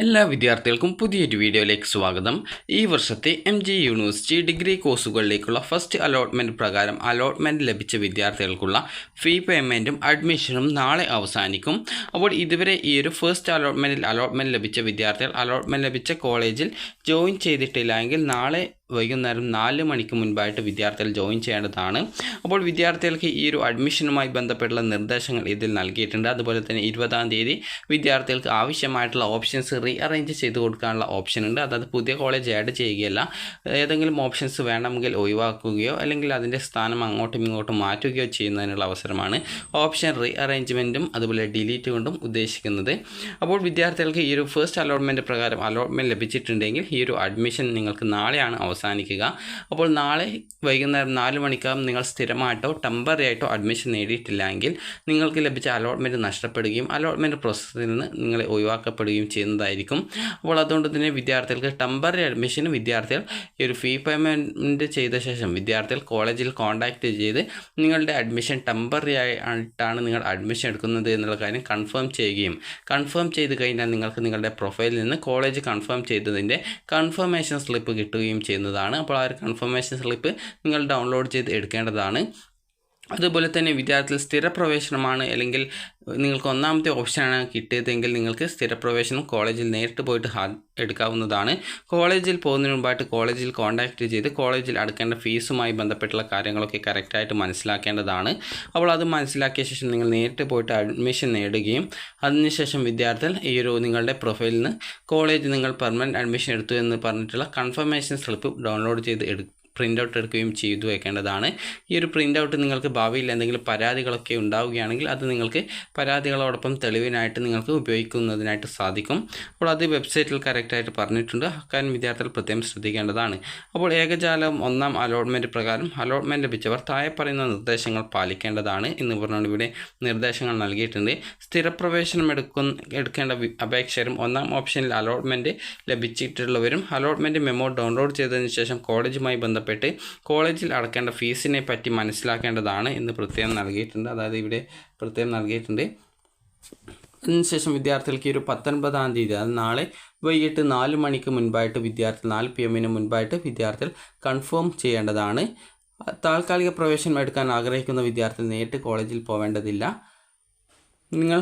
എല്ലാ വിദ്യാർത്ഥികൾക്കും പുതിയൊരു വീഡിയോയിലേക്ക് സ്വാഗതം. ഈ വർഷത്തെ MG യൂണിവേഴ്സിറ്റി ഡിഗ്രി കോഴ്സുകളിലേക്കുള്ള ഫസ്റ്റ് അലോട്ട്മെൻറ്റ് പ്രകാരം അലോട്ട്മെൻറ്റ് ലഭിച്ച വിദ്യാർത്ഥികൾക്കുള്ള ഫീ പേയ്മെൻറ്റും അഡ്മിഷനും നാളെ അവസാനിക്കും. അപ്പോൾ ഇതുവരെ ഈ ഒരു ഫസ്റ്റ് അലോട്ട്മെൻറ്റ് ലഭിച്ച വിദ്യാർത്ഥികൾ അലോട്ട്മെൻറ്റ് ലഭിച്ച കോളേജിൽ ജോയിൻ ചെയ്തിട്ടില്ല എങ്കിൽ നാളെ വൈകുന്നേരം 4 മണിക്ക് മുൻപായിട്ട് വിദ്യാർത്ഥികൾ ജോയിൻ ചെയ്യേണ്ടതാണ്. അപ്പോൾ വിദ്യാർത്ഥികൾക്ക് ഈ ഒരു അഡ്മിഷനുമായി ബന്ധപ്പെട്ടുള്ള നിർദ്ദേശങ്ങൾ ഇതിൽ നൽകിയിട്ടുണ്ട്. അതുപോലെ തന്നെ 20-ാം തീയതി വിദ്യാർത്ഥികൾക്ക് ആവശ്യമായിട്ടുള്ള ഓപ്ഷൻസ് റീഅറേഞ്ച് ചെയ്ത് കൊടുക്കാനുള്ള ഓപ്ഷൻ ഉണ്ട്. അതായത് പുതിയ കോളേജ് ആഡ് ചെയ്യുകയല്ല, ഏതെങ്കിലും ഓപ്ഷൻസ് വേണമെങ്കിൽ ഒഴിവാക്കുകയോ അല്ലെങ്കിൽ അതിൻ്റെ സ്ഥാനം അങ്ങോട്ടും ഇങ്ങോട്ടും മാറ്റുകയോ ചെയ്യുന്നതിനുള്ള അവസരമാണ് ഓപ്ഷൻ റീഅറേഞ്ച്മെൻറ്റും അതുപോലെ ഡിലീറ്റ് കൊണ്ടും ഉദ്ദേശിക്കുന്നത്. അപ്പോൾ വിദ്യാർത്ഥികൾക്ക് ഈ ഒരു ഫസ്റ്റ് അലോട്ട്മെൻറ്റ് പ്രകാരം അലോട്ട്മെൻറ്റ് ലഭിച്ചിട്ടുണ്ടെങ്കിൽ ഈ ഒരു അഡ്മിഷൻ നിങ്ങൾക്ക് നാളെയാണ് അവസാനിക്കുക. അപ്പോൾ നാളെ വൈകുന്നേരം 4 മണിക്കകം നിങ്ങൾ സ്ഥിരമായിട്ടോ ടെമ്പററി ആയിട്ടോ അഡ്മിഷൻ നേടിയിട്ടില്ലെങ്കിൽ നിങ്ങൾക്ക് ലഭിച്ച അലോട്ട്മെൻറ്റ് നഷ്ടപ്പെടുകയും അലോട്ട്മെൻറ്റ് പ്രോസസ്സിൽ നിന്ന് നിങ്ങളെ ഒഴിവാക്കപ്പെടുകയും ചെയ്യുന്നതായിരിക്കും. അപ്പോൾ അതുകൊണ്ട് തന്നെ വിദ്യാർത്ഥികൾക്ക് ടെമ്പററി അഡ്മിഷന് വിദ്യാർത്ഥികൾ ഈ ഒരു ഫീ പേയ്മെൻറ്റ് ചെയ്ത ശേഷം വിദ്യാർത്ഥികൾ കോളേജിൽ കോൺടാക്റ്റ് ചെയ്ത് നിങ്ങളുടെ അഡ്മിഷൻ ടെമ്പററി ആയിട്ടാണ് നിങ്ങൾ അഡ്മിഷൻ എടുക്കുന്നത് എന്നുള്ള കാര്യം കൺഫേം ചെയ്യുകയും കൺഫേം ചെയ്ത് കഴിഞ്ഞാൽ നിങ്ങൾക്ക് നിങ്ങളുടെ പ്രൊഫൈലിൽ നിന്ന് കോളേജ് കൺഫേം ചെയ്തതിൻ്റെ കൺഫർമേഷൻ സ്ലിപ്പ് കിട്ടുകയും ചെയ്യുന്നതാണ്. അപ്പോൾ ആ ഒരു കൺഫർമേഷൻ സ്ലിപ്പ് നിങ്ങൾ ഡൗൺലോഡ് ചെയ്ത് എടുക്കേണ്ടതാണ്. അതുപോലെ തന്നെ വിദ്യാർത്ഥികൾ സ്ഥിരപ്രവേശനമാണ് അല്ലെങ്കിൽ നിങ്ങൾക്ക് ഒന്നാമത്തെ ഓപ്ഷനാണ് കിട്ടിയതെങ്കിൽ നിങ്ങൾക്ക് സ്ഥിരപ്രവേശനം കോളേജിൽ നേരിട്ട് പോയിട്ട് എടുക്കാവുന്നതാണ്. കോളേജിൽ പോകുന്നതിന് മുമ്പായിട്ട് കോളേജിൽ കോൺടാക്റ്റ് ചെയ്ത് കോളേജിൽ അടക്കേണ്ട ഫീസുമായി ബന്ധപ്പെട്ടുള്ള കാര്യങ്ങളൊക്കെ കറക്റ്റായിട്ട് മനസ്സിലാക്കേണ്ടതാണ്. അപ്പോൾ അത് മനസ്സിലാക്കിയ ശേഷം നിങ്ങൾ നേരിട്ട് പോയിട്ട് അഡ്മിഷൻ നേടുകയും അതിനുശേഷം വിദ്യാർത്ഥികൾ ഈ ഒരു നിങ്ങളുടെ പ്രൊഫൈലിൽ നിന്ന് കോളേജ് നിങ്ങൾ പെർമനൻറ്റ് അഡ്മിഷൻ എടുത്തു എന്ന് പറഞ്ഞിട്ടുള്ള കൺഫർമേഷൻ സ്ലിപ്പ് ഡൗൺലോഡ് ചെയ്ത് പ്രിൻ്റ് ഔട്ട് എടുക്കുകയും ചെയ്തു വയ്ക്കേണ്ടതാണ്. ഈ ഒരു പ്രിൻ്റ് ഔട്ട് നിങ്ങൾക്ക് ഭാവിയിൽ എന്തെങ്കിലും പരാതികളൊക്കെ ഉണ്ടാവുകയാണെങ്കിൽ അത് നിങ്ങൾക്ക് പരാതികളോടൊപ്പം തെളിവിനായിട്ട് നിങ്ങൾക്ക് ഉപയോഗിക്കുന്നതിനായിട്ട് സാധിക്കും. അപ്പോൾ അത് വെബ്സൈറ്റിൽ കറക്റ്റായിട്ട് പറഞ്ഞിട്ടുണ്ട്. അക്കാര്യം വിദ്യാർത്ഥികൾ പ്രത്യേകം ശ്രദ്ധിക്കേണ്ടതാണ്. അപ്പോൾ ഏകജാലം 1-ാം അലോട്ട്മെൻറ്റ് പ്രകാരം അലോട്ട്മെൻറ്റ് ലഭിച്ചവർ താഴെ പറയുന്ന നിർദ്ദേശങ്ങൾ പാലിക്കേണ്ടതാണ് എന്ന് പറഞ്ഞുകൊണ്ട് ഇവിടെ നിർദ്ദേശങ്ങൾ നൽകിയിട്ടുണ്ട്. സ്ഥിരപ്രവേശനം എടുക്കേണ്ട അപേക്ഷകരും 1-ാം ഓപ്ഷനിൽ അലോട്ട്മെൻറ്റ് ലഭിച്ചിട്ടുള്ളവരും അലോട്ട്മെൻറ്റ് മെമ്മോ ഡൗൺലോഡ് ചെയ്തതിന് ശേഷം കോളേജുമായി ബന്ധപ്പെട്ട് കോളേജിൽ അടക്കേണ്ട ഫീസിനെ പറ്റി മനസ്സിലാക്കേണ്ടതാണ് എന്ന് പ്രത്യേകം നൽകിയിട്ടുണ്ട്. അതായത് ഇവിടെ പ്രത്യേകം നൽകിയിട്ടുണ്ട്. അതിനുശേഷം വിദ്യാർത്ഥികൾക്ക് ഒരു 19-ാം തീയതി അത് നാളെ വൈകിട്ട് 4 മണിക്ക് മുൻപായിട്ട് 4 PM മുൻപായിട്ട് വിദ്യാർത്ഥികൾ കൺഫേം ചെയ്യേണ്ടതാണ്. താൽക്കാലിക പ്രവേശനം എടുക്കാൻ ആഗ്രഹിക്കുന്ന വിദ്യാർത്ഥികൾ നേരിട്ട് കോളേജിൽ പോവേണ്ടതില്ല. നിങ്ങൾ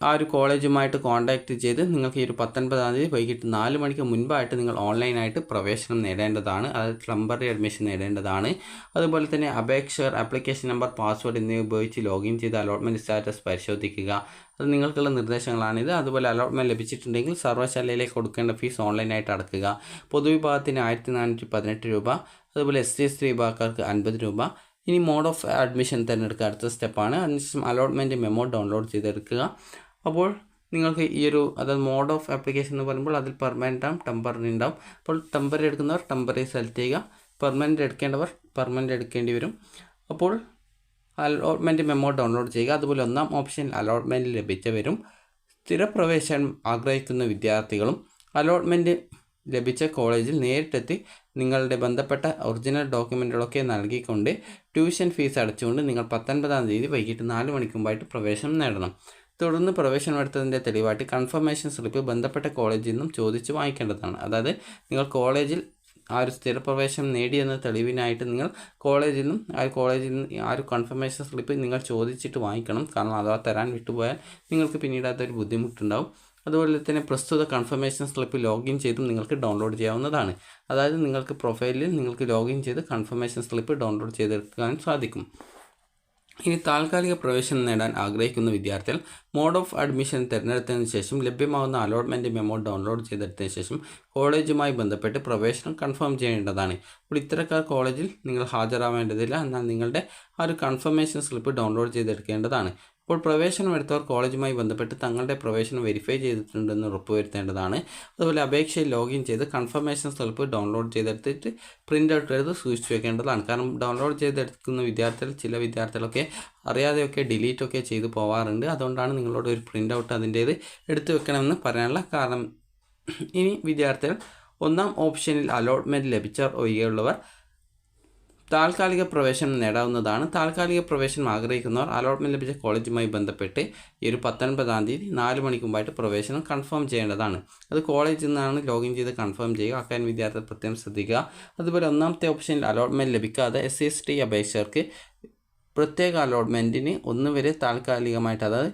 ആ ഒരു കോളേജുമായിട്ട് കോൺടാക്റ്റ് ചെയ്ത് നിങ്ങൾക്ക് ഈ ഒരു 19-ാം തീയതി വൈകിട്ട് 4 മണിക്ക് മുൻപായിട്ട് നിങ്ങൾ ഓൺലൈനായിട്ട് പ്രവേശനം നേടേണ്ടതാണ്. അതായത് ടെമ്പററി അഡ്മിഷൻ നേടേണ്ടതാണ്. അതുപോലെ തന്നെ അപേക്ഷകർ ആപ്ലിക്കേഷൻ നമ്പർ പാസ്വേഡ് എന്നിവ ഉപയോഗിച്ച് ലോഗിൻ ചെയ്ത് അലോട്ട്മെൻറ്റ് സ്റ്റാറ്റസ് പരിശോധിക്കുക. അത് നിങ്ങൾക്കുള്ള നിർദ്ദേശങ്ങളാണിത്. അതുപോലെ അലോട്ട്മെൻറ്റ് ലഭിച്ചിട്ടുണ്ടെങ്കിൽ സർവ്വശാലയിലേക്ക് കൊടുക്കേണ്ട ഫീസ് ഓൺലൈനായിട്ട് അടക്കുക. പൊതുവിഭാഗത്തിന് 1418 രൂപ, അതുപോലെ SC/ST വിഭാഗക്കാർക്ക് 50 രൂപ. ഇനി മോഡ് ഓഫ് അഡ്മിഷൻ തിരഞ്ഞെടുക്കുക അടുത്ത സ്റ്റെപ്പാണ്. അതിനുശേഷം അലോട്ട്മെൻറ്റ് മെമ്മോ ഡൗൺലോഡ് ചെയ്തെടുക്കുക. അപ്പോൾ നിങ്ങൾക്ക് ഈ ഒരു അതായത് മോഡ് ഓഫ് ആപ്ലിക്കേഷൻ എന്ന് പറയുമ്പോൾ അതിൽ പെർമനൻ്റ് ആവും ടെമ്പററി ഉണ്ടാവും. അപ്പോൾ ടെമ്പററി എടുക്കുന്നവർ ടെമ്പററി സെലക്ട് ചെയ്യുക, പെർമനൻ്റ് എടുക്കേണ്ടവർ പെർമനൻ്റ് എടുക്കേണ്ടി വരും. അപ്പോൾ അലോട്ട്മെൻറ്റ് മെമ്മോ ഡൗൺലോഡ് ചെയ്യുക. അതുപോലെ 1-ാം ഓപ്ഷനിൽ അലോട്ട്മെൻറ്റ് ലഭിച്ചവരും സ്ഥിരപ്രവേശനം ആഗ്രഹിക്കുന്ന വിദ്യാർത്ഥികളും അലോട്ട്മെൻറ്റ് ലഭിച്ച കോളേജിൽ നേരിട്ടെത്തി നിങ്ങളുടെ ബന്ധപ്പെട്ട ഒറിജിനൽ ഡോക്യുമെൻറ്റുകളൊക്കെ നൽകിക്കൊണ്ട് ട്യൂഷൻ ഫീസ് അടച്ചുകൊണ്ട് നിങ്ങൾ 19-ാം തീയതി വൈകിട്ട് 4 മണിക്ക് മുമ്പായിട്ട് പ്രവേശനം നേടണം. തുടർന്ന് പ്രവേശനം എടുത്തതിൻ്റെ തെളിവായിട്ട് കൺഫർമേഷൻ സ്ലിപ്പ് ബന്ധപ്പെട്ട കോളേജിൽ നിന്നും ചോദിച്ച് വാങ്ങിക്കേണ്ടതാണ്. അതായത് നിങ്ങൾ കോളേജിൽ ആ ഒരു സ്ഥിരപ്രവേശനം നേടിയെന്ന തെളിവിനായിട്ട് നിങ്ങൾ കോളേജിൽ നിന്നും ആ ഒരു കൺഫർമേഷൻ സ്ലിപ്പ് നിങ്ങൾ ചോദിച്ചിട്ട് വാങ്ങിക്കണം. കാരണം അഥവാ തരാൻ വിട്ടുപോയാൽ നിങ്ങൾക്ക് പിന്നീട് അതൊരു ബുദ്ധിമുട്ടുണ്ടാവും. അതുപോലെ തന്നെ പ്രസ്തുത കൺഫർമേഷൻ സ്ലിപ്പ് ലോഗിൻ ചെയ്തും നിങ്ങൾക്ക് ഡൗൺലോഡ് ചെയ്യാവുന്നതാണ്. അതായത് നിങ്ങൾക്ക് പ്രൊഫൈലിൽ നിങ്ങൾക്ക് ലോഗിൻ ചെയ്ത് കൺഫർമേഷൻ സ്ലിപ്പ് ഡൗൺലോഡ് ചെയ്തെടുക്കാൻ സാധിക്കും. ഇനി താൽക്കാലിക പ്രവേശനം നേടാൻ ആഗ്രഹിക്കുന്ന വിദ്യാർത്ഥികൾ മോഡ് ഓഫ് അഡ്മിഷൻ തിരഞ്ഞെടുത്തതിന് ശേഷം ലഭ്യമാകുന്ന അലോട്ട്മെൻറ്റ് മെമ്മോ ഡൗൺലോഡ് ചെയ്തെടുത്തതിന് ശേഷം കോളേജുമായി ബന്ധപ്പെട്ട് പ്രവേശനം കൺഫേം ചെയ്യേണ്ടതാണ്. അപ്പോൾ ഇത്തരക്കാർ കോളേജിൽ നിങ്ങൾ ഹാജരാവേണ്ടതില്ല. എന്നാൽ നിങ്ങളുടെ ആ ഒരു കൺഫർമേഷൻ സ്ലിപ്പ് ഡൗൺലോഡ് ചെയ്തെടുക്കേണ്ടതാണ്. അപ്പോൾ പ്രവേശനം എടുത്തവർ കോളേജുമായി ബന്ധപ്പെട്ട് തങ്ങളുടെ പ്രവേശനം വെരിഫൈ ചെയ്തിട്ടുണ്ടെന്ന് ഉറപ്പുവരുത്തേണ്ടതാണ്. അതുപോലെ അപേക്ഷയിൽ ലോഗിൻ ചെയ്ത് കൺഫർമേഷൻ സ്ലിപ്പ് ഡൗൺലോഡ് ചെയ്തെടുത്തിട്ട് പ്രിൻ്റ് ഔട്ട് എടുത്ത് സൂക്ഷിച്ചു വെക്കേണ്ടതാണ്. കാരണം ഡൗൺലോഡ് ചെയ്തെടുക്കുന്ന ചില വിദ്യാർത്ഥികളൊക്കെ അറിയാതെയൊക്കെ ഡിലീറ്റൊക്കെ ചെയ്ത് പോവാറുണ്ട്. അതുകൊണ്ടാണ് നിങ്ങളോട് ഒരു പ്രിൻ്റ് ഔട്ട് അതിൻ്റേത് എടുത്തു വെക്കണമെന്ന് പറയാനുള്ള കാരണം. ഇനി വിദ്യാർത്ഥികൾ 1-ാം ഓപ്ഷനിൽ അലോട്ട്മെൻറ്റ് ലഭിച്ചവർ ഒഴികെയുള്ളവർ താൽക്കാലിക പ്രവേശനം നേടാവുന്നതാണ്. താൽക്കാലിക പ്രവേശനം ആഗ്രഹിക്കുന്നവർ അലോട്ട്മെൻറ്റ് ലഭിച്ച കോളേജുമായി ബന്ധപ്പെട്ട് ഈ ഒരു 19-ാം തീയതി 4 മണിക്ക് മുമ്പായിട്ട് പ്രവേശനം കൺഫേം ചെയ്യേണ്ടതാണ്. അത് കോളേജിൽ നിന്നാണ് ലോഗിൻ ചെയ്ത് കൺഫേം ചെയ്യുക. അക്കാദമിക് വിദ്യാർത്ഥികൾ പ്രത്യേകം ശ്രദ്ധിക്കുക. അതുപോലെ ഒന്നാമത്തെ ഓപ്ഷനിൽ അലോട്ട്മെൻറ്റ് ലഭിക്കാതെ SC/ST അപേക്ഷകർക്ക് പ്രത്യേക അലോട്ട്മെൻറ്റിന് 1 വരെ താൽക്കാലികമായിട്ട്, അതായത്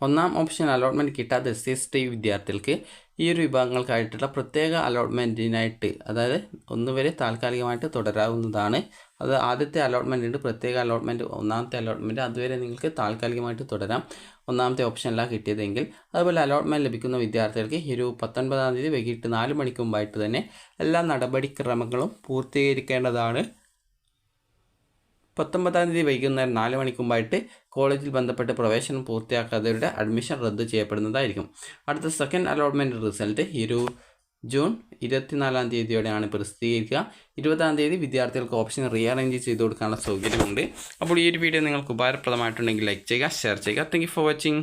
ഒന്നാം ഓപ്ഷൻ അലോട്ട്മെൻറ്റ് കിട്ടാത്ത SC/ST വിദ്യാർത്ഥികൾക്ക് ഈ ഒരു വിഭാഗങ്ങൾക്കായിട്ടുള്ള പ്രത്യേക അലോട്ട്മെൻറ്റിനായിട്ട്, അതായത് 1 വരെ താൽക്കാലികമായിട്ട് തുടരാവുന്നതാണ്. അത് ആദ്യത്തെ അലോട്ട്മെൻറ്റ് ഉണ്ട്, പ്രത്യേക അലോട്ട്മെൻറ്റ്, ഒന്നാമത്തെ അലോട്ട്മെൻറ്റ്, അതുവരെ നിങ്ങൾക്ക് താൽക്കാലികമായിട്ട് തുടരാം ഒന്നാമത്തെ ഓപ്ഷനിലാണ് കിട്ടിയതെങ്കിൽ. അതുപോലെ അലോട്ട്മെൻറ്റ് ലഭിക്കുന്ന വിദ്യാർത്ഥികൾക്ക് ഈ ഒരു 19-ാം തീയതി വൈകിട്ട് 4 മണിക്ക് മുമ്പായിട്ട് തന്നെ എല്ലാ നടപടിക്രമങ്ങളും പൂർത്തീകരിക്കേണ്ടതാണ്. 19-ാം തീയതി വൈകുന്നേരം 4 മണിക്ക് മുമ്പായിട്ട് കോളേജിൽ ബന്ധപ്പെട്ട് പ്രവേശനം പൂർത്തിയാക്കാത്തവരുടെ അഡ്മിഷൻ റദ്ദ് ചെയ്യപ്പെടുന്നതായിരിക്കും. അടുത്ത സെക്കൻഡ് അലോട്ട്മെൻറ്റ് റിസൾട്ട് ഈ ഒരു ജൂൺ 24-ാം തീയതിയോടെയാണ് പ്രസിദ്ധീകരിക്കുക. 20-ാം തീയതി വിദ്യാർത്ഥികൾക്ക് ഓപ്ഷൻ റീഅറേഞ്ച് ചെയ്ത് കൊടുക്കാനുള്ള സൗകര്യമുണ്ട്. അപ്പോൾ ഈ ഒരു വീഡിയോ നിങ്ങൾക്ക് ഉപകാരപ്രദമായിട്ടുണ്ടെങ്കിൽ ലൈക്ക് ചെയ്യുക, ഷെയർ ചെയ്യുക. Thank you for watching.